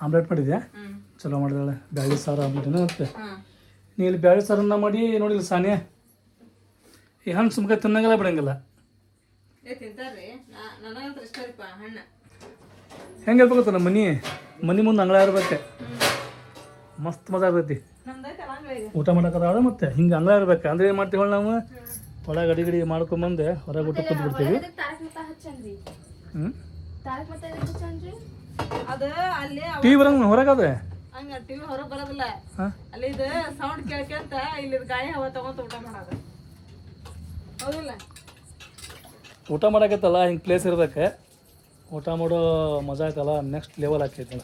Omelette ಮಾಡಿದ್ಯಾ ಚಲೋ ಮಾಡಿದಾಳೆ ಬ್ಯಾಳಿ ಸಾರು ಆಮ್ಲೆಟ್ ಮತ್ತೆ ನೀ ಇಲ್ಲಿ ಬ್ಯಾಳಿ ಸಾರನ್ನ ಮಾಡಿ ನೋಡಿಲ್ಲ ಸಾನಿಯಾ ಈ ಹಣ್ಣು ಸುಮ್ಕ ತಿನ್ನಂಗಿಲ್ಲ ಬಿಡಂಗಿಲ್ಲ ಹೆಂಗೆ ಇರ್ಬೇಕು ನಮ್ಮ ಮನೆ ಮುಂದೆ ಅಂಗಳ ಇರ್ಬೇಕು ಮಸ್ತ್ ಮಜಾ ಇರ್ತೈತಿ ಊಟ ಮಾಡಕ್ಕದಾಳ ಮತ್ತೆ ಹಿಂಗೆ ಅಂಗಳ ಇರ್ಬೇಕು ಅಂದ್ರೆ ಏನು ಮಾಡ್ತೀವಿ ನಾವು ಒಳಗೆ ಅಡಿಗಡಿ ಮಾಡ್ಕೊಂಬಂದು ಹೊರಗೆ ಊಟ ಕೂತ್ ಬಿಡ್ತೀವಿ ಟಿವಿ ಬರಂಗ ಹೊರಗೆ ಅದ ಟಿವಿ ಹೊರಗೆ ಬರೋದಿಲ್ಲ ಅಲ್ಲಿ ಇದು ಸೌಂಡ್ ಕೇಳ್ಕೊಂತ ಇಲ್ಲಿ ಗಾಳಿ ಹವಾ ತಗೊಂತ ಊಟ ಮಾಡೋದು ಹೌದಿಲ್ಲ ಊಟ ಮಾಡಕತ್ತಲ್ಲ ಹಿಂಗೆ ಪ್ಲೇಸ್ ಇರ್ಬೇಕು ಊಟ ಮಾಡೋ ಮಜಾ ಆಯ್ತಲ್ಲ ನೆಕ್ಸ್ಟ್ ಲೆವೆಲ್ ಆಕೈತಲ್ಲ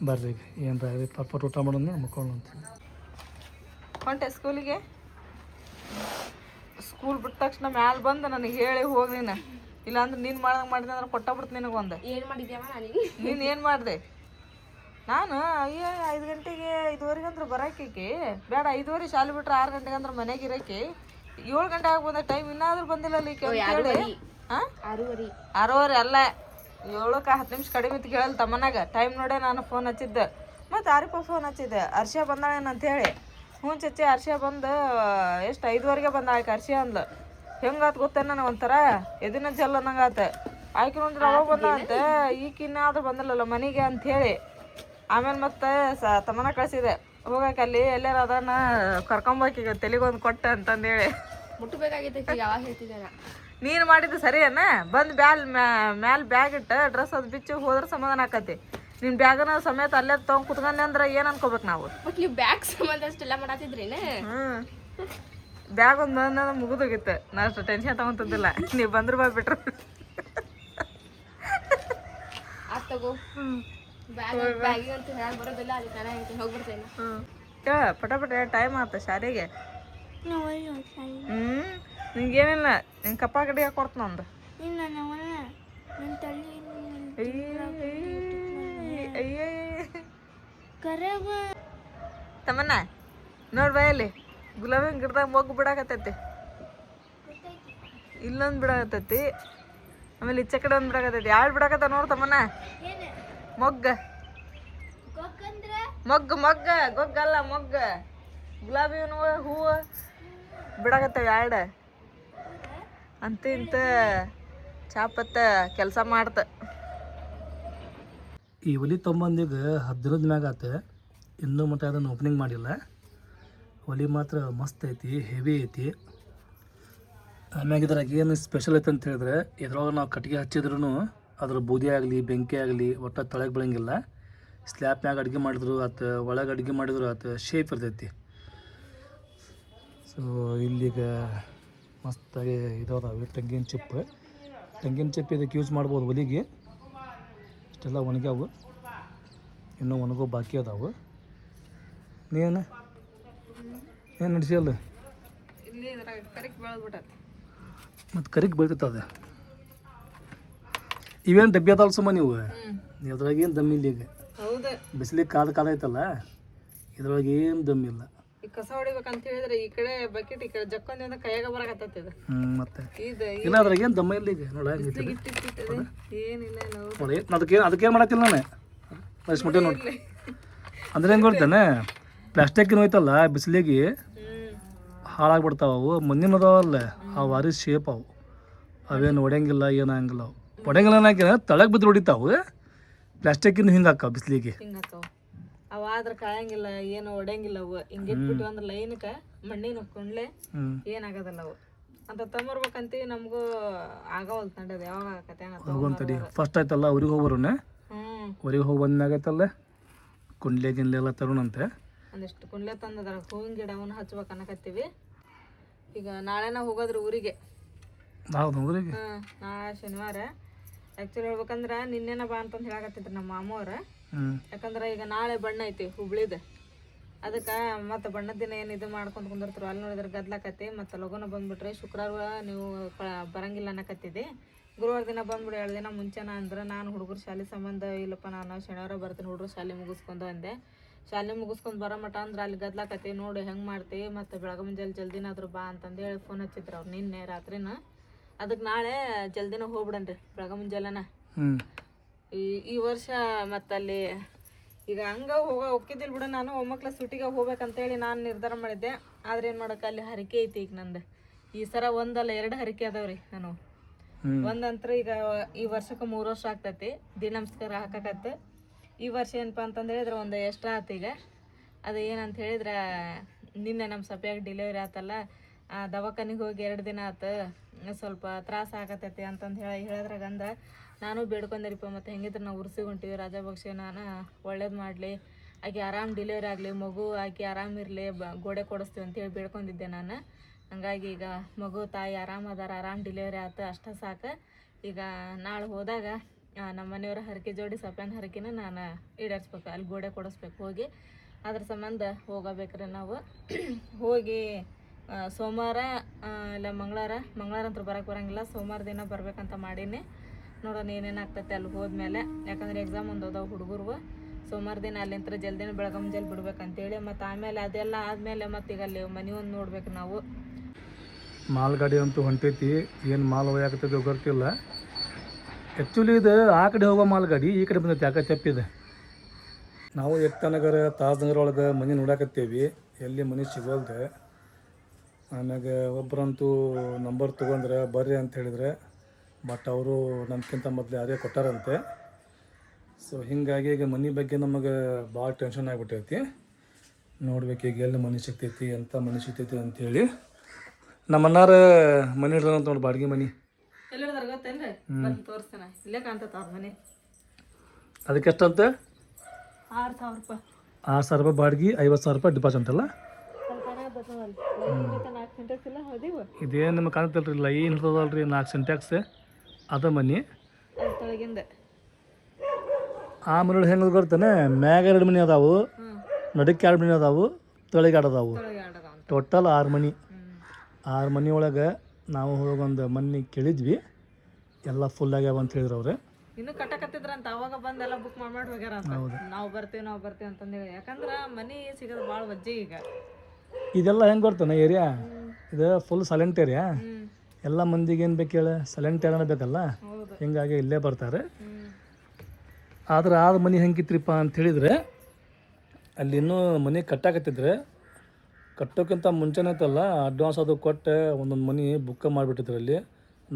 ಬರ್ರಿ ಈಗ ಏನು ಪಟ್ಪಟ್ ಊಟ ಮಾಡೋಣ ಮಕ್ಕೊಳ್ಳೋಣ ಅಂತ ಹೊಂಟೆ ಸ್ಕೂಲಿಗೆ ಸ್ಕೂಲ್ ಬಿಟ್ಟ ತಕ್ಷಣ ಮ್ಯಾಲೆ ಬಂದು ನನಗೆ ಹೇಳಿ ಹೋಗಿನ ಇಲ್ಲಾಂದ್ರೆ ನೀನು ಮಾಡಿದೆ ಅಂದ್ರೆ ಕೊಟ್ಟಾಬಿಡ್ತು ನಿನಗೊಂದು ಏನು ಮಾಡಿದ್ಯಮ್ಮ ನೀನು ಏನು ಮಾಡಿದೆ ನಾನು ಅಯ್ಯೋ 5 ಗಂಟೆಗೆ 5:15 ಅಂದ್ರೆ ಬರೋಕೇಕಿ ಬೇಡ 5:15 ಶಾಲೆ ಬಿಟ್ರೆ 6 ಗಂಟೆಗೆ ಅಂದ್ರೆ ಮನೆಗೆ ಇರೋಕೆ 7 ಗಂಟೆ ಆಗಿ ಬಂದ ಟೈಮ್ ಇನ್ನಾದ್ರೂ ಬಂದಿಲ್ಲ ಹೇಳಿ ಹಾಂ 6:30 ಅಲ್ಲ 7ಕ್ಕೆ 10 ನಿಮಿಷ ಕಡಿಮೆ ಇತ್ತು ಕೇಳಲ್ಲ ತಮ್ಮನಾಗ ಟೈಮ್ ನೋಡೇ ನಾನು ಫೋನ್ ಹಚ್ಚಿದ್ದೆ ಮತ್ತು ಯಾರಿಪ್ಪ ಫೋನ್ ಹಚ್ಚಿದ್ದೆ ಹರ್ಷ ಬಂದಾಳೇನಂತ ಹೇಳಿ ಹ್ಞೂ ಚಚ್ಚಿ ಹರ್ಷ ಬಂದು ಎಷ್ಟು 5:15ಗೆ ಬಂದ ಆಯ್ಕೆ ಹರ್ಷ ಅಂದ್ಲು ಹೆಂಗಾತು ಗೊತ್ತೇನು ನನಗೆ ಒಂಥರ ಎದಿನ ಜಲ್ ಅನ್ನಂಗೆ ಆತ ಆಯ್ಕೆ ನೋಡಿದ್ರೆ ಅವಾಗ ಬಂದ ಅಂತ ಈಗಿನ್ನಾದ್ರೂ ಬಂದಿಲ್ಲಲ್ಲ ಮನೆಗೆ ಅಂಥೇಳಿ ಆಮೇಲೆ ಮತ್ತೆ ತಮ್ಮನ ಕಳಿಸಿದೆ ಹೋಗಕ್ಕೆ ಅಲ್ಲಿ ಎಲ್ಲಾರ ಅದನ್ನ ಕರ್ಕೊಂಬೋಕೀಗ ತಲೆಗೊಂದು ಕೊಟ್ಟೆ ಅಂತಂದೇಳಿ ಮುಟ್ಟಬೇಕಾಗಿತ್ತು ಯಾವಾಗ ಹೇಳ್ತಿದ್ದೆ ನೀನು ಮಾಡಿದ್ದು ಸರಿಯೇನ ಬಂದು ಮ್ಯಾಲೆ ಬ್ಯಾಗ್ ಇಟ್ಟು ಡ್ರೆಸ್ ಅದು ಬಿಚ್ಚಿ ಹೋದ್ರೆ ಸಮಾಧಾನ ಆಕತಿ ನಿನ್ನ ಬ್ಯಾಗನ ಸಮೇತ ಅಲ್ಲೇ ತೊಗೊಂಡು ಕುತ್ಕೊಂಡೆ ಅಂದ್ರೆ ಏನು ಅನ್ಕೋಬೇಕು ನಾವು ಬಟ್ ನೀವು ಬ್ಯಾಗ್ ಸಂಬಂಧ ಅಷ್ಟೆಲ್ಲ ಮಾಡತ್ತಿದ್ರೇನೆ ಬ್ಯಾಗ್ ಒಂದು ಬಂದ ಮುಗಿದೋಗಿತ್ತು ನಾ ಅಷ್ಟು ಟೆನ್ಷನ್ ತಗೊಂತಿದ್ದಿಲ್ಲ ನೀವು ಬಂದ್ರೆ ಬಂದ್ಬಿಟ್ರು ಆತ್ ತಗೋ ಬ್ಯಾಗಿಗೆ ಅಂತ ಹೇಳಿ ಬರೋದಿಲ್ಲ ಅದಕ್ಕೆ ನಾನು ಹೇಳ್ತೀನಿ ಹೋಗ್ಬಿಡ್ತೇನೆ ಪಟ ಟೈಮ್ ಆತ ಶಾಲೆಗೆ ನಿಂಗೇನಿಲ್ಲ ನಿಂಗೆ ಕಪ್ಪ ಗಡಿಗೆ ಕೊಡ್ತು ನಂದು ತಮ್ಮನ್ನ ನೋಡ್ ಬಯಲ್ಲಿ ಗುಲಾಬಿ ಗಿಡದಾಗ ಮೊಗ್ಗು ಬಿಡಾಕತ್ತೈತಿ ಇಲ್ಲೊಂದು ಬಿಡಾಕತ್ತೈತಿ ಆಮೇಲೆ ಈಚೆ ಕಡೆ ಒಂದು ಬಿಡಾಕತ್ತೈತಿ ಯಾರು ಬಿಡಾಕತ್ತ ನೋಡ್ ತಮ್ಮನ್ನ ಮೊಗ್ಗ ಗೊಗ್ಗಲ್ಲ ಮೊಗ್ಗ ಗುಲಾಬಿ ಹೂವು ಬಿಡಾಕತ್ತವ ಎರಡು ಅಂತ ಇಂತ ಚಾಪತ್ತ ಕೆಲಸ ಮಾಡ್ತ ಈ ಒಲಿ ತೊಂಬಂದಿಗೆ 10 ಮ್ಯಾಗ ಆತ ಇನ್ನೂ ಮಟ್ಟ ಅದನ್ನು ಓಪನಿಂಗ್ ಮಾಡಿಲ್ಲ ಒಲಿ ಮಾತ್ರ ಮಸ್ತ್ ಐತಿ ಹೆವಿ ಐತಿ ಆಮ್ಯಾಗ ಇದ್ರಾಗ ಏನು ಸ್ಪೆಷಲ್ ಐತೆ ಅಂತ ಹೇಳಿದ್ರೆ ಇದ್ರೊಳಗೆ ನಾವು ಕಟ್ಟಿಗೆ ಹಚ್ಚಿದ್ರೂ ಅದ್ರ ಬೂದಿ ಆಗಲಿ ಬೆಂಕಿ ಆಗಲಿ ಒಟ್ಟು ತಳಗೆ ಬೆಳಂಗಿಲ್ಲ ಸ್ಲ್ಯಾಪ್ನ್ಯಾಗ ಅಡುಗೆ ಮಾಡಿದ್ರು ಆತು ಒಳಗೆ ಅಡುಗೆ ಮಾಡಿದ್ರು ಆತು ಶೇಪ್ ಇರ್ತೈತಿ ಸೊ ಇಲ್ಲಿಗ ಮಸ್ತಾಗಿ ಇದಾವೆ ತೆಂಗಿನ ಚಿಪ್ಪು ಇದಕ್ಕೆ ಯೂಸ್ ಮಾಡ್ಬೋದು ಒಲಿಗೆ ಇಷ್ಟೆಲ್ಲ ಒಣಗ್ಯಾವು ಇನ್ನೂ ಒಣಗೋ ಬಾಕಿ ಅದಾವು ಏನು ನಡೆಸಿಯಲ್ಲ ಮತ್ತು ಕರಿಕ್ ಬೆಳ್ತೈತದ ಇವೇನು ಡಬ್ಬಿ ಅದಾವಲ್ಲ ಸುಮ್ಮ ನೀವು ಇದ್ರಾಗೇನು ದಮ್ ಇಲ್ಲ ಈಗ ಬಿಸಿಲಿಗೆ ಕಾದ ಐತಲ್ಲ ಇದ್ರೊಳಗೆ ಏನು ದಮ್ ಇಲ್ಲ ಈ ಕಸ ಹೊಡಿಬೇಕಂತ ಹೇಳಿದ್ರೆ ಈ ಕಡೆ ಬಕೆಟ್ ಈ ಕಡೆ ಜಕ್ಕೊಂದಿಂದ ಕೈಯಾಗ ಬರಕತ್ತದ ಮತ್ತೆ ಇಲ್ಲ ಅದ್ರಾಗ ಏನು ದಮ್ಮ ಇಲ್ಲ ಈಗ ನೋಡ ಏನಿಲ್ಲ ಅದಕ್ಕೇನು ಮಾಡತ್ತಿಲ್ಲ ನಾನು ಪರಿಸ್ಮಟ್ಟೆ ನೋಡಿ ಅಂದ್ರೆ ಹೆಂಗೆ ಗೊತ್ತೇನೆ ಪ್ಲಾಸ್ಟಿಕ್ಕಿನ ಹೋಯ್ತಲ್ಲ ಬಿಸಿಲಿಗೆ ಹಾಳಾಗ್ಬಿಡ್ತಾವ ಅವು ಮುಂದಿನ ಅದಾವಲ್ಲ ಆ ವಾರಿ ಶೇಪ್ ಅವೇನು ಹೊಡೆಯಂಗಿಲ್ಲ ಏನಾಗಂಗಿಲ್ಲ ಹೊಡೆಯಂಗಿಲ್ಲ ಏನಾಗಿಲ್ಲ ತಳಗೆ ಬಿದ್ದು ಹೊಡಿತಾವು ಪ್ಲಾಸ್ಟಿಕ್ಕಿನ ಹಿಂಗೆ ಹಾಕಾವ ಬಿಸಿಲಿಗೆ ಅವ ಆದ್ರ ಕಾಯಂಗಿಲ್ಲ ಏನು ಹೊಡೆಯಂಗಿಲ್ಲ ಅವು ಹಿಂಗಿಟ್ಬಿಟ್ಟು ಅಂದ್ರೆ ಲೈನ್ಕ ಮಣ್ಣಿನ ಕೊಂಡ್ಲೆ ಏನಾಗದಲ್ಲ ಅವು ಅಂತ ತಗೊಂಬರ್ಬೇಕಂತೀವಿ ನಮಗೂ ಆಗವಲ್ ತಂಡದ ಯಾವಾಗ ಆಗತ್ತೆ ಫಸ್ಟ್ ಆಯ್ತಲ್ಲ ಊರಿಗೆ ಹೋಗ್ಬರೋಣ ಊರಿಗೆ ಹೋಗಿ ಬಂದಾಗತ್ತಲ್ಲ ಕುಂಡ್ಲೆ ಗಿನ್ಲೆ ಎಲ್ಲ ತರೋಣಂತೆ ಒಂದಿಷ್ಟು ಕುಂಡ್ಲೆ ತಂದದ್ರ ಹೂವಿನ ಗಿಡವನ್ನು ಹಚ್ಬೇಕು ಅನ್ನಕತ್ತೀವಿ ಈಗ ನಾಳೆನ ಹೋಗೋದ್ರ ಊರಿಗೆ ನಾಳೆ ಶನಿವಾರ ಆ್ಯಕ್ಚುಲಿ ಹೇಳ್ಬೇಕಂದ್ರೆ ನಿನ್ನೆನ ಬಾ ಅಂತಂದು ಹೇಳಕತ್ತಿದ್ರು ನಮ್ಮ ಮಾಮವ್ರ ಯಾಕಂದ್ರೆ ಈಗ ನಾಳೆ ಬಣ್ಣ ಐತಿ ಹುಬ್ಳಿದ ಅದಕ್ಕೆ ಮತ್ತೆ ಬಣ್ಣದ ದಿನ ಏನು ಇದು ಮಾಡ್ಕೊಂಡು ಕುಂದಿರ್ತಾರೆ ಅಲ್ಲಿ ನೋಡಿದ್ರೆ ಗದ್ಲಾಕತಿ ಮತ್ತು ಲಗುನ ಬಂದ್ಬಿಟ್ರಿ ಶುಕ್ರವಾರ ನೀವು ಬರಂಗಿಲ್ಲ ಅನ್ನಕತ್ತಿದ್ದೆ ಗುರುವಾರ ದಿನ ಬಂದ್ಬಿಡಿ 2 ದಿನ ಮುಂಚೆನ ಅಂದ್ರೆ ನಾನು ಹುಡುಗರು ಶಾಲೆ ಸಂಬಂಧ ಇಲ್ಲಪ್ಪ ನಾನು ಶನಿವಾರ ಬರ್ತೀನಿ ಹುಡುಗರು ಶಾಲೆ ಮುಗಿಸ್ಕೊಂಡು ಅಂದೆ ಶಾಲೆ ಮುಗಿಸ್ಕೊಂಡು ಬರೋ ಮಟ ಅಂದ್ರೆ ಅಲ್ಲಿ ಗದ್ಲಾಕತಿ ನೋಡಿ ಹೆಂಗೆ ಮಾಡ್ತೀವಿ ಮತ್ತು ಬೆಳಗ್ಗೆ ಮುಂಜಾನೆ ಜಲ್ದಿನಾದ್ರು ಬಾ ಅಂತಂದು ಹೇಳಿ ಫೋನ್ ಹಚ್ಚಿದ್ರು ಅವ್ರು ನಿನ್ನೆ ರಾತ್ರಿನ ಅದಕ್ಕೆ ನಾಳೆ ಜಲ್ದಿನ ಹೋಗ್ಬಿಡನ್ರಿ ಬೆಳಗ್ಗೆ ಮುಂಜಾನೆನ ಈ ವರ್ಷ ಮತ್ತಲ್ಲಿ ಈಗ ಹಂಗ ಹೋಗಿದ್ದಿಲ್ಲ ಬಿಡು. ನಾನು ಒಮ್ಮಕ್ಳ ಸುಟ್ಟಿಗೆ ಹೋಗ್ಬೇಕಂತೇಳಿ ನಾನು ನಿರ್ಧಾರ ಮಾಡಿದ್ದೆ. ಆದ್ರೆ ಏನು ಮಾಡೋಕೆ ಅಲ್ಲಿ ಹರಕೆ ಐತಿ ಈಗ ನಂದು. ಈ ಸರ ಒಂದಲ್ಲ 2 ಹರಕೆ ಅದಾವ್ರಿ. ನಾನು ಒಂದಂತ್ರ ಈಗ ಈ ವರ್ಷಕ್ಕೆ 3 ವರ್ಷ ಆಗ್ತೈತಿ ದಿನ ನಮಸ್ಕಾರ ಹಾಕಕತ್ತೆ. ಈ ವರ್ಷ ಏನಪ್ಪ ಅಂತಂದು ಹೇಳಿದ್ರೆ ಒಂದು ಎಕ್ಸ್ಟ್ರಾ ಆತು. ಈಗ ಅದು ಏನಂತ ಹೇಳಿದ್ರೆ ನಿನ್ನೆ ನಮ್ಮ ಸಪ್ಯಾಗ ಡೆಲಿವರಿ ಆತಲ್ಲ, ದವಾಖಾನಿಗೆ ಹೋಗಿ 2 ದಿನ ಆತು, ಸ್ವಲ್ಪ ತ್ರಾಸ ಆಗತೈತಿ ಅಂತಂದು ಹೇಳಿದ್ರಾಗ ಅಂದ ನಾನು ಬೇಡ್ಕೊಂಡರಿಪ್ಪ. ಮತ್ತು ಹೆಂಗಿದ್ರೆ ನಾವು ಉರ್ಸಿಗೆ ಹೊಂಟಿವಿ, ರಾಜಭಕ್ಷೆ ನಾನು ಒಳ್ಳೇದು ಮಾಡಲಿ, ಆಕೆ ಆರಾಮ್ ಡೆಲಿವರಿ ಆಗಲಿ, ಮಗು ಆಕೆ ಆರಾಮಿರಲಿ, ಗೋಡೆ ಕೊಡಿಸ್ತೀವಿ ಅಂತೇಳಿ ಬೇಡ್ಕೊಂಡಿದ್ದೆ ನಾನು. ಹಂಗಾಗಿ ಈಗ ಮಗು ತಾಯಿ ಆರಾಮದಾರ, ಆರಾಮ್ ಡೆಲಿವರಿ ಆಯ್ತು, ಅಷ್ಟೇ ಸಾಕು. ಈಗ ನಾಳೆ ಹೋದಾಗ ನಮ್ಮ ಮನೆಯವರ ಹರಕೆ ಜೋಡಿ ಸಪ್ಯಾನ ಹರಕೆನ ನಾನು ಈಡೇರಿಸ್ಬೇಕು, ಅಲ್ಲಿ ಗೋಡೆ ಕೊಡಿಸ್ಬೇಕು ಹೋಗಿ. ಅದ್ರ ಸಂಬಂಧ ಹೋಗಬೇಕ್ರಿ ನಾವು. ಹೋಗಿ ಸೋಮವಾರ ಇಲ್ಲ ಮಂಗಳವಾರ ಅಂತೂ ಬರೋಕ್ಕೆ ಬರೋಂಗಿಲ್ಲ, ಸೋಮವಾರ ದಿನ ಬರ್ಬೇಕಂತ ಮಾಡೀನಿ. ನೋಡೋಣ ಏನೇನಾಗ್ತೈತೆ ಅಲ್ಲಿ ಹೋದ್ಮೇಲೆ. ಯಾಕಂದ್ರೆ ಎಕ್ಸಾಮ್ ಒಂದು ಅದಾವ ಹುಡುಗರು. ಸೋಮವಾರ ದಿನ ಅಲ್ಲಿಂದ ಜಲ್ದಿನ ಬೆಳಗ್ಗೆ ಬಿಡ್ಬೇಕಂತೇಳಿ. ಮತ್ತು ಆಮೇಲೆ ಅದೆಲ್ಲ ಆದಮೇಲೆ ಮತ್ತು ಈಗ ಅಲ್ಲಿ ಮನೆ ಒಂದು ನೋಡ್ಬೇಕು ನಾವು. ಮಾಲ್ ಗಾಡಿ ಅಂತೂ ಹೊಂಟೈತಿ. ಏನು ಮಾಲ್ ಒಯ್ಯಾಕತ್ತೈತಿ ಗೊತ್ತಿಲ್ಲ. ಆ್ಯಕ್ಚುಲಿ ಇದು ಆ ಕಡೆ ಹೋಗೋ ಮಾಲ್ ಗಾಡಿ ಈ ಕಡೆ ಬಂದೈತಿ, ಯಾಕೆ ತೆಪ್ಪಿದೆ. ನಾವು ಏಕತಾನಗರ ತಾಜ್ನಗರ ಒಳಗೆ ಮನೆ ನೋಡಾಕತ್ತೇವಿ, ಎಲ್ಲಿ ಮನೆ ಸಿಗೋಲ್ದೆ. ಆಮ್ಯಾಗ ಒಬ್ಬರಂತೂ ನಂಬರ್ ತೊಗೊಂಡ್ರೆ ಬರ್ರಿ ಅಂತ ಹೇಳಿದ್ರೆ, ಬಟ್ ಅವರು ನಮ್ಗಿಂತ ಮೊದಲು ಯಾರೇ ಕೊಟ್ಟಾರಂತೆ. ಸೊ ಹೀಗಾಗಿ ಈಗ ಮನೆ ಬಗ್ಗೆ ನಮಗೆ ಭಾಳ ಟೆನ್ಷನ್ ಆಗಿಬಿಟ್ಟೈತಿ. ನೋಡ್ಬೇಕು ಈಗ ಎಲ್ಲಿ ಮನೆ ಸಿಗ್ತೈತಿ, ಎಂಥ ಮನೆ ಸಿಗ್ತೈತಿ ಅಂಥೇಳಿ. ನಮ್ಮ ಅಣ್ಣಾರ ಮನೆ ಹಿಡ್ದಂತ ನೋಡಿ, ಬಾಡಿಗೆ ಮನೆ. ಎಲ್ಲಿ ಗೊತ್ತೇನ್ರಿ? ತೋರಿಸ್ತೇನೆ, ಇಲ್ಲೇ ಕಾಣ್ತೈತೆ ಅವ್ರ ಮನೆ. ಅದಕ್ಕೆ ಎಷ್ಟಂತ? 6,000 ರೂಪಾಯಿ. 6,000 ರೂಪಾಯಿ ಬಾಡಿಗೆ, 50,000 ರೂಪಾಯಿ ಡಿಪಾಸಿಟ್ ಅಂತಲ್ಲ. ಇದೇನು ನಿಮ್ಗೆ ಕಾಣ್ತಲ್ರಿ, ಲೈನ್ ಇರ್ತದಲ್ರಿ 4 ಸಿಂಟ್ಯಾಕ್ಸ್, ಅದ ಮನೆ. ಕೆಳಗಿಂದ ಆ ಮನೆ ಹೆಂಗೆ ಬರ್ತಾನೆ, ಮ್ಯಾಗ 2 ಮನೆ ಅದಾವು, ನಡಕ್ಕೆ 2 ಮನೆ ಅದಾವು, ತೆಳಗೆ 2 ಅದಾವು. ಟೋಟಲ್ 6 ಮನೆ. 6 ಮನೆ ಒಳಗೆ ನಾವು ಹೋಗೊಂದು ಮನೆ ಕೇಳಿದ್ವಿ, ಎಲ್ಲ ಫುಲ್ ಆಗ್ಯಾವ ಅಂತ ಹೇಳಿದ್ರು ಅವ್ರೆ. ಇನ್ನು ಕಟ್ಟಕತ್ತಿದ್ರಂತ, ಅವಾಗ ಬಂದೆಲ್ಲ ಬುಕ್ ಮಾಡಿ ಹೋಗ್ಯಾರ ಅಂತ. ನಾವು ಬರ್ತೀವಿ ಅಂತಂದೇಳಿ. ಯಾಕಂದ್ರೆ ಮನೆ ಸಿಗೋದು ಭಾಳ ವಜ್ಜೆ ಈಗ. ಇದೆಲ್ಲ ಹೆಂಗೆ ಬರ್ತಾನೆ ಏರಿಯಾ, ಇದು ಫುಲ್ ಸೈಲೆಂಟ್ ಏರಿಯಾ. ಎಲ್ಲ ಮಂದಿಗೆ ಏನು ಬೇಕು ಹೇಳಿ, ಸೈಲೆಂಟ್ ಏರಿಯಾನ ಬೇಕಲ್ಲ, ಹಿಂಗಾಗಿ ಇಲ್ಲೇ ಬರ್ತಾರೆ. ಆದ್ರೆ ಆದ ಮನೆ ಹೆಂಗಿತ್ರಿಪ್ಪ ಅಂತ ಹೇಳಿದರೆ, ಅಲ್ಲಿ ಇನ್ನೂ ಮನೆ ಕಟ್ಟಾಕತ್ತಿದ್ರೆ, ಕಟ್ಟೋಕ್ಕಿಂತ ಮುಂಚೆನೇ ಐತಲ್ಲ ಅಡ್ವಾನ್ಸ್ ಅದು ಕೊಟ್ಟು ಒಂದೊಂದು ಮನೆ ಬುಕ್ ಮಾಡಿಬಿಟ್ಟಿದ್ರು. ಅಲ್ಲಿ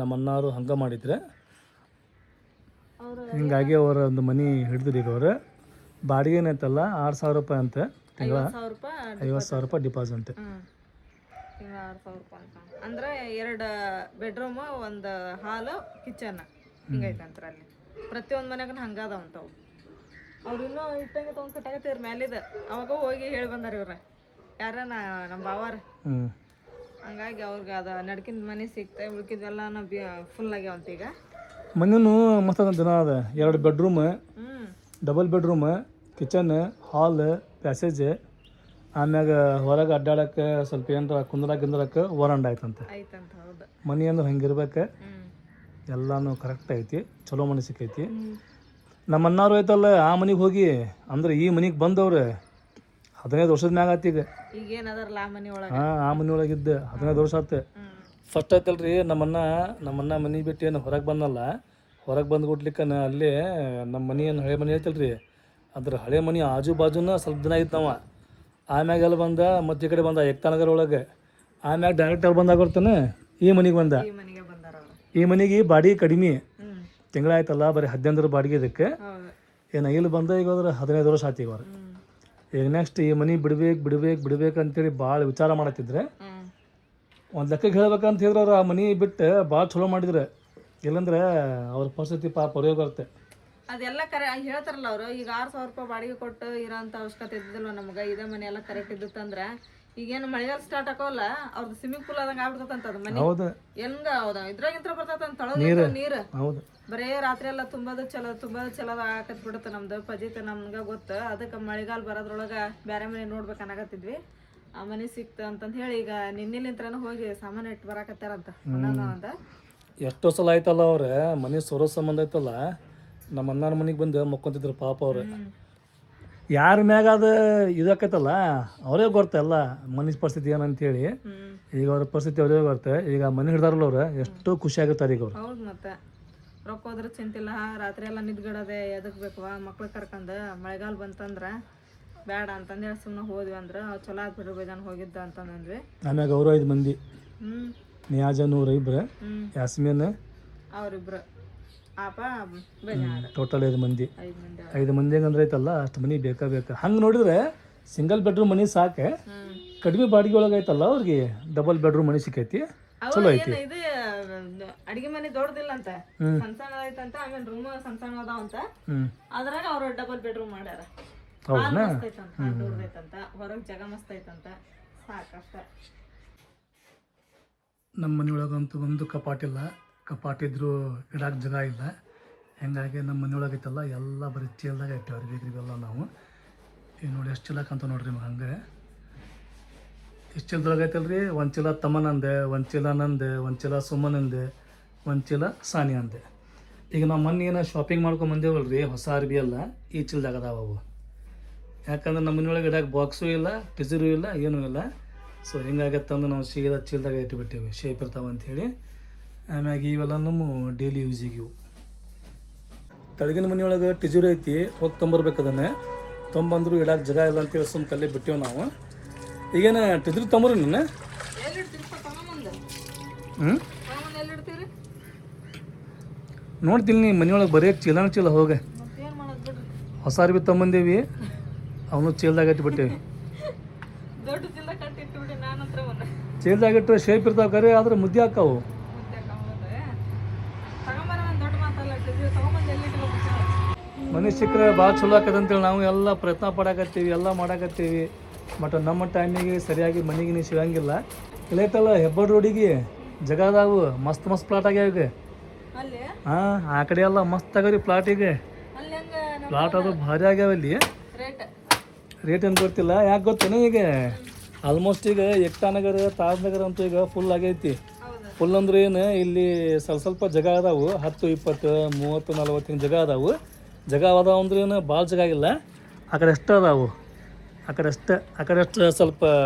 ನಮ್ಮ ಅಣ್ಣಾರು ಹಂಗೆ ಮಾಡಿದ್ರೆ, ಹಿಂಗಾಗಿ ಅವರ ಒಂದು ಮನೆ ಹಿಡಿದ್ರಿ. ಈಗ ಅವ್ರು ಬಾಡಿಗೆ ಏನೈತಲ್ಲ 6,000 ರೂಪಾಯಿ ಅಂತ ತಿಂಗಳ, 50,000 ರೂಪಾಯಿ ಡಿಪಾಸಿಟ್ ಅಂತೆ. 6,000 ರೂಪಾಯಿ ಅಂತ ಅಂದ್ರೆ 2 ಬೆಡ್ರೂಮ್, 1 ಹಾಲು, ಕಿಚನ್ ಹಿಂಗೈತಂತ್ರ. ಅಲ್ಲಿ ಪ್ರತಿಯೊಂದು ಮನ್ಯಾಗ ಹಂಗದಾವಂತವು. ಅವ್ರು ಇನ್ನೂ ಇಟ್ಟಂಗೆ ತೊಗೊಂಡು ಕಟ್ಟಾಕತ್ತೀವ್ರ ಮ್ಯಾಲಿದ. ಅವಾಗ ಹೋಗಿ ಹೇಳಿ ಬಂದಾರ ಇವ್ರ ಯಾರ ನಮ್ಮ ಬಾವಾರ. ಹಂಗಾಗಿ ಅವ್ರಿಗೆ ಅದು ನಡ್ಕಿನ ಮನೆ ಸಿಕ್ತೆ, ಉಳ್ಕಿದ್ದೆಲ್ಲ ಫುಲ್ ಆಗ್ಯಾವಂತ. ಈಗ ಮನೇನು ಮಸ್ತ್ ದಿನ ಅದ. 2 ಬೆಡ್ರೂಮ್, ಡಬಲ್ ಬೆಡ್ರೂಮ್, ಕಿಚನ್, ಹಾಲ್, ಪ್ಯಾಸೇಜ್, ಆಮ್ಯಾಗ ಹೊರಗೆ ಅಡ್ಡಾಡಕ್ಕೆ ಸ್ವಲ್ಪ ಏನಾರ ಕುಂದ್ರಕ್ಕೆ ವರಂಡ ಆಯ್ತಂತೆ. ಮನೆ ಅಂದ್ರೆ ಹಂಗಿರ್ಬೇಕು, ಎಲ್ಲಾನು ಕರೆಕ್ಟ್ ಐತಿ, ಚಲೋ ಮನೆ ಸಿಕ್ಕೈತಿ. ನಮ್ಮ ಅಣ್ಣಾರು ಐತಲ್ಲ ಆ ಮನೆಗೆ ಹೋಗಿ, ಅಂದ್ರೆ ಈ ಮನೆಗೆ ಬಂದವ್ರೆ 15 ವರ್ಷದ ಮ್ಯಾಗ ಆತಿ ಈಗ. ಆ ಮನೆ ಒಳಗಿದ್ದ 15 ವರ್ಷ ಆತ. ಫಸ್ಟ್ ಆಯ್ತಲ್ರಿ ನಮ್ಮನ್ನ ಮನೆ ಬಿಟ್ಟು ಏನು ಹೊರಗೆ ಬಂದಲ್ಲ. ಹೊರಗೆ ಬಂದ್ಬಿಟ್ಲಿಕ್ಕ ಅಲ್ಲೇ ನಮ್ಮ ಮನೆ ಏನು ಹಳೆ ಮನೆ ಐತಲ್ರಿ, ಅದ್ರ ಹಳೆ ಮನೆ ಆಜು ಬಾಜುನ ಸ್ವಲ್ಪ ದಿನ ಇತ್ತು ನಾವು. ಆಮ್ಯಾಗ ಎಲ್ಲ ಬಂದ, ಮತ್ತು ಈ ಕಡೆ ಬಂದ ಏಕತಾನಗರ ಒಳಗೆ. ಆಮ್ಯಾಗ ಡೈರೆಕ್ಟ್ ಅಲ್ಲಿ ಬಂದಾಗ ಬರ್ತಾನೆ ಈ ಮನೆಗೆ ಬಂದ. ಈ ಮನೆಗೆ ಬಾಡಿಗೆ ಕಡಿಮೆ, ತಿಂಗಳಾಯ್ತಲ್ಲ ಬರೀ 15 ಬಾಡಿಗೆ. ಇದಕ್ಕೆ ಏನು ಇಲ್ಲಿ ಬಂದ ಈಗ ಹೋದ್ರೆ 15 ವರ್ಷ ಆಯ್ತು. ಈಗ ಈಗ ನೆಕ್ಸ್ಟ್ ಈ ಮನೆ ಬಿಡ್ಬೇಕು ಅಂತೇಳಿ ಭಾಳ ವಿಚಾರ ಮಾಡತ್ತಿದ್ರೆ, ಒಂದು ಲೆಕ್ಕಕ್ಕೆ ಹೇಳ್ಬೇಕಂತ ಹೇಳಿದ್ರೆ ಅವ್ರು ಆ ಮನೆ ಬಿಟ್ಟು ಭಾಳ ಚಲೋ ಮಾಡಿದ್ರೆ. ಇಲ್ಲಂದ್ರೆ ಅವ್ರ ಪರಿಸ್ಥಿತಿ ಪಾಪ ಹೊರಗೆ ಬರುತ್ತೆ. ಅದೆಲ್ಲ ಹೇಳ್ತಾರಲ್ಲ ಅವರು. ಈಗ 6,000 ರೂಪಾಯಿ ಬಾಡಿಗೆ ಕೊಟ್ಟು ಇರೋಂಥ ಅವಶ್ಯಕತೆ ಇದ್ದಿಲ್ಲ ನಮ್ಗೆ. ಇದೇ ಮನೆ ಎಲ್ಲ ಕರೆಕ್ಟ್ ಇದ್ದಿತ್ತಂದ್ರೆ ಈಗೇನು ಮಳೆಗಾಲ ಸ್ಟಾರ್ಟ್ ಆಗೋಲ್ಲ, ಅವ್ರದ್ದು ಸ್ವಿಮ್ಮಿಂಗ್ ಪೂಲ್ ಆದಂಗೆ ಆಗ್ಬಿಡ್ತಂತ ಅದು ಮನೆ. ಹೆಂಗ ಹೌದಾ ಇದ್ರಾಗಿಂತ್ರ ಬರ್ತಂತ ನೀರು. ಬರೇ ರಾತ್ರಿ ಎಲ್ಲ ತುಂಬದ ಚಲೋ ಆಕತ್ ಬಿಡುತ್ತೆ. ನಮ್ದು ಪಜಿತ ನಮ್ಗೆ ಗೊತ್ತು. ಅದಕ್ಕೆ ಮಳೆಗಾಲ ಬರೋದ್ರೊಳಗೆ ಬೇರೆ ಮನೆ ನೋಡ್ಬೇಕು ಅನ್ನಕತ್ತಿದ್ವಿ. ಆ ಮನೆ ಸಿಕ್ತು ಅಂತಂದು ಹೇಳಿ ಈಗ ನಿನ್ನೆಲಿಂತ್ರನೂ ಹೋಗಿ ಸಾಮಾನು ಇಟ್ಟು ಬರಾಕತ್ತಾರಂತ. ಅಂತ ಎಷ್ಟೋ ಸಲ ಆಯ್ತಲ್ಲ ಅವ್ರೆ ಮನೆ ಸೊರೋ ಸಂಬಂಧ ಐತಲ್ಲ, ನಮ್ಮ ಅಣ್ಣನ ಮನೆಗೆ ಬಂದು ಮಕ್ಕೊಂತಿದ್ರು ಪಾಪ ಅವ್ರು. ಯಾರ ಮ್ಯಾಗ ಅದು ಇದಾಕೈತಲ್ಲ ಅವರೇ ಗೊತ್ತಲ್ಲ ಮನೆ ಪರಿಸ್ಥಿತಿ ಏನಂತೇಳಿ. ಈಗ ಅವ್ರ ಪರಿಸ್ಥಿತಿ ಅವರೇ ಗೊತ್ತೆ. ಈಗ ಮನೆ ಹಿಡ್ದಾರಲ್ಲ ಅವ್ರು ಎಷ್ಟು ಖುಷಿ ಆಗುತ್ತಾರೆ ಈಗ ಅವ್ರು. ರೊಕ್ಕ ಹೋದ್ರೆ ಚಿಂತಿಲ್ಲ, ರಾತ್ರಿ ಎಲ್ಲ ನಿದ್ಗಡದೆ ಎದಕ್ಕೆ ಬೇಕವ ಮಕ್ಳು ಕರ್ಕೊಂಡು ಮಳೆಗಾಲ ಬಂತಂದ್ರೆ ಬೇಡ ಅಂತಂದೇಳಿ ಸುಮ್ಮನೆ ಹೋದ್ವಿ ಅಂದ್ರೆ ಚಲೋ ಆದ್ ಬಿಡ್ರಿ ಬೇಜಾನ್ ಹೋಗಿದ್ದ ಅಂತಂದ್ವಿ. ಆಮ್ಯಾಗ ಅವರು 5 ಮಂದಿ, ನಿಯಾಜ ನೂರ ಇಬ್ರು, ಯಾಸ್ಮೀನ್ ಅವ್ರಿಬ್ರು ಆಪ ಬೇಜಾನ್ ಟೋಟಲ್ 5 ಮಂದಿ. 5 ಮಂದಿ 5 ಮಂದಿಗೆ ಅಂದ್ರೆ ಐತಲ್ಲ ಅಷ್ಟು ಮನೆ ಬೇಕಾ. ಹಂಗೆ ನೋಡಿದ್ರೆ ಸಿಂಗಲ್ ಬೆಡ್ರೂಮ್ ಮನೆ ಸಾಕೆ, ಕಡಿಮೆ ಬಾಡಿಗೆ ಒಳಗೆ ಐತಲ್ಲ ಅವ್ರಿಗೆ ಡಬಲ್ ಬೆಡ್ರೂಮ್ ಮನೆ ಸಿಕ್ಕೈತಿ, ಚಲೋ ಐತಿ. ಇದು ಅಡಿಗೆ ಮನೆ ದೊಡ್ಡದಿಲ್ಲ ಅಂತ, ಸಣ್ಣ ಸಣ್ಣ ಐತಂತ, ಆಮೇಲೆ ರೂಮ್ ಸಣ್ಣ ಸಣ್ಣ ಅದಾವಂತ, ಅದ್ರಾಗ ಅವ್ರು ಡಬಲ್ ಬೆಡ್ರೂಮ್ ಮಾಡ್ಯಾರ. ದೊಡ್ಡದೈತಂತ, ಹೊರಗೆ ಜಾಗ ಮಸ್ತ್ ಐತಂತ, ಸಾಕಷ್ಟ. ನಮ್ಮ ಮನೆಯೊಳಗಂತೂ ಒಂದು ಕಪಾಟಿಲ್ಲ, ಕಪಾಟಿದ್ರು ಇಡಕ್ಕೆ ಜಾಗ ಇಲ್ಲ. ಹಂಗಾಗಿ ನಮ್ಮ ಮನೆಯೊಳಗೈತಲ್ಲ ಎಲ್ಲ ಬರೀ ಚೀಲ್ದಾಗ ಇಟ್ಟವ್ರಿ ಬೇಕ್ರಿಗೆಲ್ಲ ನಾವು. ಈಗ ನೋಡಿ ಎಷ್ಟು ಚೀಲಕ್ಕೆ ಅಂತ ನೋಡ್ರಿ ಹಂಗೆ ಎಷ್ಟು ಚೀಲದೊಳಗೆ ಐತಲ್ರಿ. 1 ಚೀಲ ತಮ್ಮನಂದೆ, 1 ಚೀಲ ನಂದೆ, 1 ಚೀಲ ಸುಮ್ಮನಂದೆ, 1 ಚೀಲ ಸಾನಿ ಅಂದೆ. ಈಗ ನಾವು ಮೊನ್ನೆ ಏನೋ ಶಾಪಿಂಗ್ ಮಾಡ್ಕೊಂಡು ಬಂದೇವಲ್ರಿ, ಹೊಸ ಅರ್ಬಿ ಎಲ್ಲ ಈ ಚೀಲದಾಗ ಅದಾವ ಅವು. ಯಾಕಂದ್ರೆ ನಮ್ಮ ಮನೆಯೊಳಗೆ ಇಡಕ್ಕೆ ಬಾಕ್ಸು ಇಲ್ಲ, ಟಿಜರು ಇಲ್ಲ, ಏನೂ ಇಲ್ಲ. ಸೊ ಹಿಂಗಾಗತ್ತಂದ್ರೆ ನಾವು ಸೀದಾ ಚೀಲದಾಗ ಇಟ್ಟುಬಿಟ್ಟೇವಿ, ಶೇಪ್ ಇರ್ತಾವೆ ಅಂಥೇಳಿ. ಆಮ್ಯಾಗ ಇವೆಲ್ಲ ನಮ್ಮ ಡೈಲಿ ಯೂಸಿಗೆ ಇವು. ತೆಳಗಿನ ಮನೆಯೊಳಗೆ ಟಿಜರು ಐತಿ, ಹೋಗಿ ತೊಂಬರ್ಬೇಕು. ಅದನ್ನೇ ತೊಂಬಂದ್ರು ಇಡಕ್ಕೆ ಜಾಗ ಇಲ್ಲ ಅಂತೇಳಿ ಸುಮ್ಮ ಕಲ್ಲೇ ಬಿಟ್ಟೇವು ನಾವು. ಈಗೇನ ಟಿಜರು ತೊಂಬರು ನಿನ್ನ ನೋಡ್ತೀನಿ ನೀ ಮನೆಯೊಳಗೆ ಬರೀ ಚೀಲ ಹೋಗೆ. ಹೊಸ ಅರ್ಬಿ ತೊಂಬಂದೇವಿ, ಅವನು ಚೀಲದಾಗ ಇಟ್ಬಿಟ್ಟೇವಿ. ಚೀಲದಾಗ ಇಟ್ಟರೆ ಶೇಪ್ ಇರ್ತಾವೆ ಕರೆ, ಆದ್ರೆ ಮುದ್ದೆ ಹಾಕಾವು. ಮನೆ ಸಿಕ್ಕರೆ ಭಾಳ ಚಲೋ ಆಕತ್ತಂತೇಳಿ ನಾವು ಎಲ್ಲ ಪ್ರಯತ್ನ ಪಡಾಕತ್ತೀವಿ, ಎಲ್ಲ ಮಾಡಾಕತ್ತೀವಿ. ಬಟ್ ನಮ್ಮ ಟೈಮಿಗೆ ಸರಿಯಾಗಿ ಮನೆಗೆ ನೀವು ಸಿಗಂಗಿಲ್ಲ. ಇಲ್ಲೈತಲ್ಲ ಹೆಬ್ಬಾಳ್ ರೋಡಿಗೆ ಜಾಗ ಅದಾವು, ಮಸ್ತ್ ಪ್ಲಾಟ್ ಆಗ್ಯಾವ ಈಗ. ಹಾಂ, ಆ ಕಡೆ ಎಲ್ಲ ಮಸ್ತ್ ಆಗ್ಯಾವ್ರಿ ಪ್ಲಾಟಿಗೆ. ಪ್ಲಾಟ್ ಅದು ಭಾರಿ ಆಗ್ಯಾವ. ಇಲ್ಲಿ ರೇಟ್ ಏನು ಗೊತ್ತಿಲ್ಲ, ಯಾಕೆ ಗೊತ್ತೇನೆ. ಈಗ ಆಲ್ಮೋಸ್ಟ್ ಈಗ ಏಕತಾನಗರ, ತಾಜ್ನಗರ ಅಂತೂ ಈಗ ಫುಲ್ ಆಗೈತಿ. ಫುಲ್ ಅಂದ್ರೆ ಏನು, ಇಲ್ಲಿ ಸ್ವಲ್ಪ ಜಾಗ ಅದಾವು, 10, 20, 30, 40 ಹಿಂಗೆ ಜಾಗ ಅದಾವು. ಜಾಗ ಅದಾವ ಅಂದ್ರೆ ಏನು ಭಾಳ ಜಾಗ ಆಗಿಲ್ಲ. ಆ ಕಡೆ ಎಷ್ಟು ಅದಾವು, ಆ ಕಡೆ ಅಷ್ಟು ಸ್ವಲ್ಪ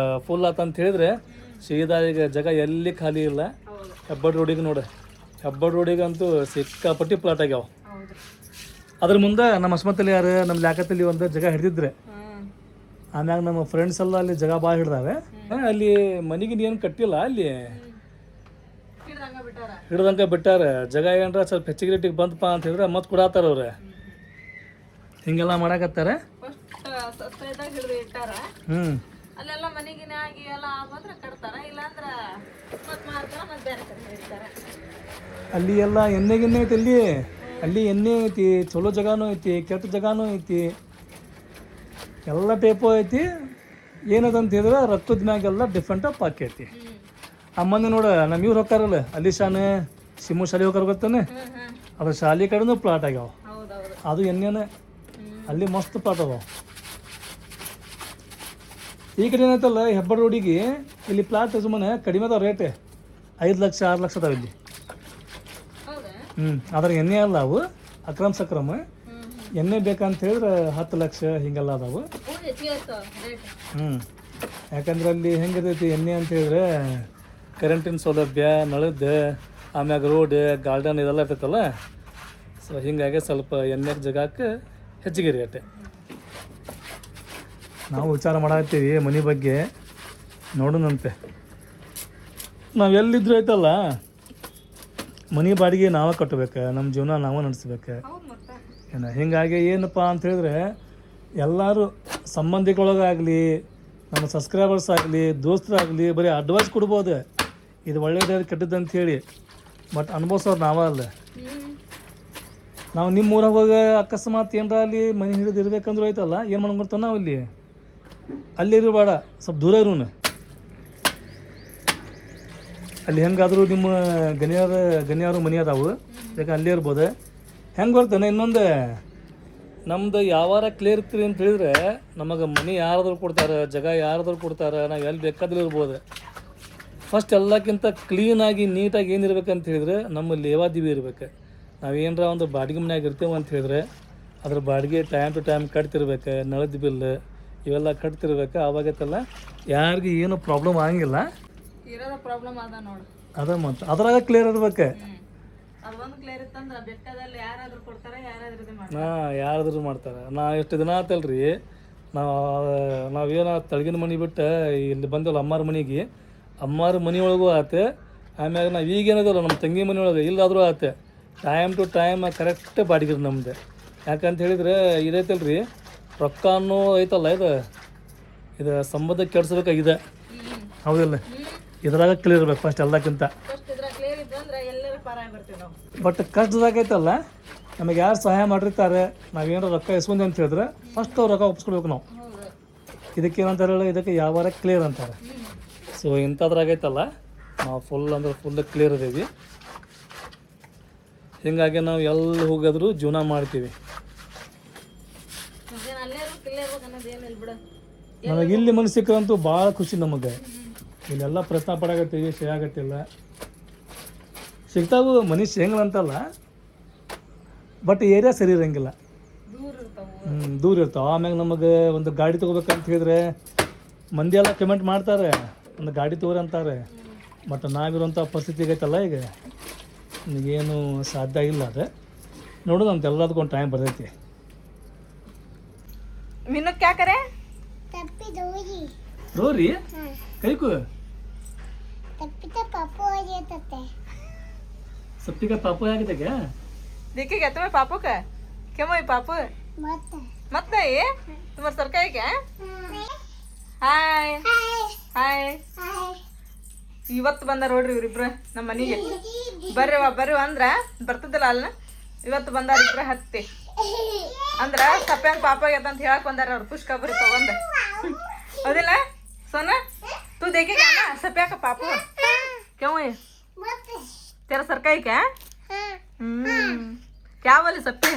ಫುಲ್ ಆತಂತ ಹೇಳಿದ್ರೆ ಸೀದಾ ಈಗ ಜಾಗ ಎಲ್ಲಿ ಖಾಲಿ ಇಲ್ಲ. ಹೆಬ್ಬಾಳ್ ರೋಡಿಗೆ ನೋಡ, ಹೆಬ್ಬಾಳ್ ರೋಡಿಗೆ ಅಂತೂ ಸಿಕ್ಕಾಪಟ್ಟಿ ಪ್ಲಾಟ್ ಆಗ್ಯಾವ. ಅದ್ರ ಮುಂದೆ ನಮ್ಮ ಅಸ್ಮತ್ತಲ್ಲಿ ಯಾರು ನಮ್ಮ ಲ್ಯಾಕತ್ತಲ್ಲಿ ಒಂದು ಜಾಗ ಹಿಡಿದಿದ್ರೆ, ಆಮ್ಯಾಗ ನಮ್ಮ ಫ್ರೆಂಡ್ಸ್ ಎಲ್ಲ ಅಲ್ಲಿ ಜಾಗ ಭಾಳ ಹಿಡ್ದಾವೆ. ಅಲ್ಲಿ ಮನೆಗೆ ಏನು ಕಟ್ಟಿಲ್ಲ, ಅಲ್ಲಿ ಹಿಡ್ದಂಗೆ ಬಿಟ್ಟಾರ. ಜಾಗ ಏನಾರ ಸ್ವಲ್ಪ ಹೆಚ್ಚಿಗೆ ರೇಟಿಗೆ ಬಂತಪ್ಪ ಅಂತ ಹೇಳಿದ್ರೆ ಮತ್ತೆ ಕೊಡಾತಾರ ಅವ್ರೆ. ಹಿಂಗೆಲ್ಲ ಮಾಡಾಕತ್ತಾರ. ಅಲ್ಲೆಲ್ಲ ಮನೆಗಿನ ಆಗಿ ಎಲ್ಲ ಬಂದ್ರೆ ಕಟ್ತಾರ, ಇಲ್ಲಾಂದ್ರ ಅಲ್ಲಿ ಎಲ್ಲ ಎಣ್ಣೆ ಐತಿ. ಅಲ್ಲಿ ಎಣ್ಣೆ ಐತಿ, ಚಲೋ ಜಾಗನೂ ಐತಿ, ಕೆಟ್ಟ ಜಾಗನೂ ಐತಿ, ಎಲ್ಲ ಟೈಪು ಐತಿ. ಏನದಂತ ಹೇಳಿದ್ರೆ ರೊಕ್ಕದ ಮ್ಯಾಗೆಲ್ಲ ಡಿಫ್ರೆಂಟ್ ಆಫ್ ಆಕೈತಿ. ಆ ಮೊನ್ನೆ ನೋಡ ನಮ್ಮ ಇವ್ರು ಹೋಗ್ತಾರಲ್ಲ ಅಲ್ಲಿ ಶಾನೆ ಸಿಮ್ಮು ಶಾಲೆ ಹೋಗಾರ ಗೊತ್ತಾನೆ, ಅದ್ರ ಶಾಲೆ ಕಡೆನೂ ಪ್ಲಾಟ್ ಆಗ್ಯಾವ. ಅದು ಎಣ್ಣೆನೇ ಅಲ್ಲಿ ಮಸ್ತ್ ಪ್ಲಾಟ್ ಅದಾವ. ಈ ಕಡೆ ಏನೈತಲ್ಲ ಹೆಬ್ಬಾಳ್ ರೋಡಿಗೆ ಇಲ್ಲಿ ಪ್ಲಾಟ್ ಸುಮ್ಮನೆ ಕಡಿಮೆ ಅದಾವ. ರೇಟ್ 5 ಲಕ್ಷ 6 ಲಕ್ಷ ಅದಾವ ಇಲ್ಲಿ. ಅದ್ರ ಎಣ್ಣೆ ಅಲ್ಲ ಅವು, ಅಕ್ರಮ್ ಸಕ್ರಮ್ ಎಣ್ಣೆ ಬೇಕಂತ ಹೇಳಿದ್ರೆ 10 ಲಕ್ಷ ಹಿಂಗೆಲ್ಲ ಅದಾವು. ಯಾಕಂದ್ರೆ ಅಲ್ಲಿ ಹೆಂಗಿರ್ತೈತಿ ಎಣ್ಣೆ ಅಂತ ಹೇಳಿದ್ರೆ ಕರೆಂಟಿನ ಸೌಲಭ್ಯ, ನಳದ, ಆಮ್ಯಾಗ ರೋಡ್, ಗಾರ್ಡನ್ ಇದೆಲ್ಲ ಇರ್ತೈತಲ್ಲ. ಸೊ ಹಿಂಗಾಗಿ ಸ್ವಲ್ಪ ಎಣ್ಣೆ ಜಾಗಕ್ಕೆ ಹೆಚ್ಚಿಗೆ ರೇಟ್. ನಾವು ವಿಚಾರ ಮಾಡತ್ತೀವಿ ಮನೆ ಬಗ್ಗೆ, ನೋಡೋಣಂತೆ. ನಾವು ಎಲ್ಲಿದ್ರು ಐತಲ್ಲ ಮನೆ ಬಾಡಿಗೆ ನಾವೇ ಕಟ್ಟಬೇಕು, ನಮ್ಮ ಜೀವನ ನಾವೇ ನಡೆಸ್ಬೇಕು. ಹಿಂಗಾಗಿ ಏನಪ್ಪ ಅಂತ ಹೇಳಿದ್ರೆ ಎಲ್ಲರೂ ಸಂಬಂಧಿಗಳಾಗಲಿ, ನಮ್ಮ ಸಬ್ಸ್ಕ್ರೈಬರ್ಸ್ ಆಗಲಿ, ದೋಸ್ತರಾಗಲಿ ಬರೀ ಅಡ್ವೈಸ್ ಕೊಡ್ಬೋದು, ಇದು ಒಳ್ಳೇದು ಕೆಟ್ಟದ್ದು ಹೇಳಿ. ಬಟ್ ಅನುಭವಿಸೋರು ನಾವೇ ಅಲ್ಲ. ನಾವು ನಿಮ್ಮ ಊರಾಗ ಹೋಗಿ ಅಕಸ್ಮಾತ್ ಏನರ ಅಲ್ಲಿ ಮನೆ ಹಿಡಿದು ಇರ್ಬೇಕಂದ್ರೆ ಐತಲ್ಲ, ಏನು ಮಾಡ್ಕೊಡ್ತಾನೆ ನಾವು ಅಲ್ಲಿ ಇರಬೇಡ, ಸ್ವಲ್ಪ ದೂರ ಇರೋನು. ಅಲ್ಲಿ ಹೆಂಗಾದರೂ ನಿಮ್ಮ ಗಣ್ಯರು ಮನೆ ಅದಾವು, ಯಾಕೆ ಅಲ್ಲೇ ಇರ್ಬೋದು. ಹೆಂಗೆ ಬರ್ತಾನೆ ಇನ್ನೊಂದು ನಮ್ದು ಯಾವಾರ ಕ್ಲಿಯರ್ ಇರ್ತೀರಿ ಅಂತ ಹೇಳಿದ್ರೆ ನಮಗೆ ಮನೆ ಯಾರಾದ್ರೂ ಕೊಡ್ತಾರೆ, ಜಾಗ ಯಾರಾದ್ರೂ ಕೊಡ್ತಾರೆ, ನಾವು ಎಲ್ಲಿ ಬೇಕಾದ್ರೂ ಇರ್ಬೋದು. ಫಸ್ಟ್ ಎಲ್ಲಕ್ಕಿಂತ ಕ್ಲೀನಾಗಿ ನೀಟಾಗಿ ಏನಿರ್ಬೇಕಂತ ಹೇಳಿದ್ರೆ ನಮ್ಮ ಲೇವಾದೇವಿ ಇರ್ಬೇಕು. ನಾವೇನರ ಒಂದು ಬಾಡಿಗೆ ಮನ್ಯಾಗ ಇರ್ತೇವೆ ಅಂತ ಹೇಳಿದ್ರೆ ಅದ್ರ ಬಾಡಿಗೆ ಟೈಮ್ ಟು ಟೈಮ್ ಕಟ್ತಿರ್ಬೇಕು, ನಳದ ಬಿಲ್ ಇವೆಲ್ಲ ಕಟ್ತಿರ್ಬೇಕು. ಆವಾಗತ್ತಲ್ಲ ಯಾರಿಗೆ ಏನು ಪ್ರಾಬ್ಲಮ್ ಆಗಂಗಿಲ್ಲ. ಪ್ರಾಬ್ಲಮ್ ಅದ ನೋಡಿ, ಅದ ಮತ್ತು ಅದ್ರಾಗ ಕ್ಲಿಯರ್ ಇರ್ಬೇಕು. ಅದೊಂದು ಕ್ಲಿಯರ್ ಇತ್ತಂದ್ರ ಬೆಟ್ಟದಲ್ಲಿ ಯಾರಾದ್ರೂ ಕೊಡ್ತಾರ ಯಾರಾದ್ರೂ ಇದು ಮಾಡ್ತಾರ. ಯಾರಾದ್ರೂ ಮಾಡ್ತಾರೆ. ನಾ ಎಷ್ಟು ದಿನ ಆತಲ್ರಿ ನಾವೇನ ತಳಗಿನ ಮನೆ ಬಿಟ್ಟು ಇಲ್ಲಿ ಬಂದಲ್ಲ ಅಮ್ಮಾರ ಮನೆಗೆ. ಅಮ್ಮಾರ ಮನೆಯೊಳಗೂ ಆತೆ, ಆಮ್ಯಾಗ ನಾವು ಈಗೇನದಲ್ಲ ನಮ್ಮ ತಂಗಿ ಮನೆಯೊಳಗೆ ಇಲ್ಲಾದರೂ ಆತೆ. ಟೈಮ್ ಟು ಟೈಮ್ ಕರೆಕ್ಟ್ ಬಾಡಿಗೆ ನಮ್ದು. ಯಾಕಂತ ಹೇಳಿದ್ರೆ ಇದೈತಲ್ರಿ ರೊಕ್ಕ ಅನ್ನೋ ಐತಲ್ಲ ಇದು ಸಂಬಂಧ ಕೆಡ್ಸ್ಬೇಕಾಗಿದೆ, ಹೌದಿಲ್ಲ? ಇದ್ರಾಗ ಕ್ಲಿಯರ್ ಇರ್ಬೇಕು ಫಸ್ಟ್ ಎಲ್ಲಕ್ಕಿಂತ. ಕ್ಲಿಯರ್ ಇದ್ದಂದ್ರೆ ಎಲ್ಲರೂ ಪರ ಬರ್ತೀವಿ ನಾವು. ಬಟ್ ಕಷ್ಟದಾಗೈತಲ್ಲ, ನಮಗೆ ಯಾರು ಸಹಾಯ ಮಾಡಿರ್ತಾರೆ, ನಾವೇನಾರು ರೊಕ್ಕ ಇಸ್ಕೊಂಡೆ ಅಂತ ಹೇಳಿದ್ರೆ ಫಸ್ಟ್ ಅವ್ರು ರೊಕ್ಕ ಒಪ್ಸ್ಕೊಳ್ಬೇಕು ನಾವು. ಇದಕ್ಕೇನಂತಾರಲ್ಲ, ಇದಕ್ಕೆ ಯಾವಾರ ಕ್ಲಿಯರ್ ಅಂತಾರೆ. ಸೊ ಇಂಥದ್ರಾಗೈತಲ್ಲ ನಾವು ಫುಲ್ ಕ್ಲಿಯರ್ ಇದ್ದೀವಿ. ಹೀಗಾಗಿ ನಾವು ಎಲ್ಲಿ ಹೋಗಿದ್ರು ಜೀವನ ಮಾಡ್ತೀವಿ. ನನಗೆ ಇಲ್ಲಿ ಮನಸ್ಸು ಸಿಕ್ಕಂತೂ ಭಾಳ ಖುಷಿ ನಮಗೆ. ಇಲ್ಲೆಲ್ಲ ಪ್ರಶ್ನೆ ಪಡಾಕತ್ತೀವಿ, ಸಿಗಾಗತ್ತಿಲ್ಲ, ಸಿಗ್ತಾವು ಮನುಷ್ಯ ಹೆಂಗಂತಲ್ಲ, ಬಟ್ ಏರಿಯಾ ಸರಿ ಇರಂಗಿಲ್ಲ, ದೂರ ಇರ್ತಾವೆ. ಆಮ್ಯಾಗ ನಮಗೆ ಒಂದು ಗಾಡಿ ತೊಗೋಬೇಕಂತ ಹೇಳಿದ್ರೆ ಮಂದಿ ಎಲ್ಲ ಪೇಮೆಂಟ್ ಮಾಡ್ತಾರೆ, ಒಂದು ಗಾಡಿ ತೊಗೊರಿ ಅಂತಾರೆ. ಬಟ್ ನಾವಿರೋಂಥ ಪರಿಸ್ಥಿತಿ ಆಗೈತಲ್ಲ ಈಗ, ನನಗೇನು ಸಾಧ್ಯ ಇಲ್ಲ. ಅದು ನೋಡೋದು ಅಂತ ಎಲ್ಲದಕ್ಕೊಂದು ಟೈಮ್ ಬರ್ತೈತಿ. मीनू क्या करे? रोरी कई को सप्पी का पापू आ गया क्या? देखेगा तुम्हें पापू का? क्यों भाई पापू मत नहीं तुम्हारे सर का है क्या? हाय हाय ಇವತ್ತು ಬಂದಾರ ನೋಡ್ರಿ ಇವ್ರಿಬ್ರು ನಮ್ಮ ಮನೆಗೆ. ಬರ್ರಿ ಅಂದ್ರ ಬರ್ತದಿಲ್ಲ ಅಲ್ಲ, ಇವತ್ತು ಬಂದಾರ ಇಬ್ರ ಹತ್ತಿ ಅಂದ್ರ ಸಪ್ಪ್ಯಾಂಗ ಪಾಪ ಆಗ್ಯದ ಅಂತ ಹೇಳಕ್ ಬಂದಾರ ಅವ್ರು. ಪುಷ್ಕ ಬರಿ ತಗೊಂಡ ಹೌದಿಲ್ಲ सोना? तू देखेगा ना सप्या का पापू? क्यों है? तेरा सर का ही क्या? क्या बोले सप्या?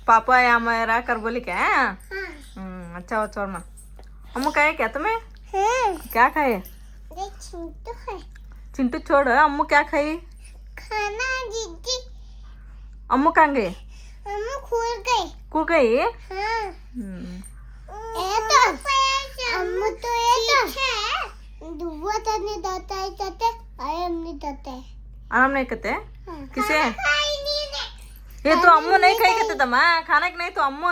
पापा आया मेरा कर बोली क्या? अच्छा हो छोड़ माँ. अम्मू खाए क्या तुम्हें? क्या खाए? चिंटू छोड़. अम्मू क्या खाई? खाना दीदी. अम्मू कहाँ गई? अम्मू खो गई? हाँ. अम्मू तो दुआ तने दाता है ताते आराम नहीं दाते. आराम नहीं करते? किसे? ये तो अम्मू नहीं खाई करते था माँ, खाना की नहीं तो अम्मू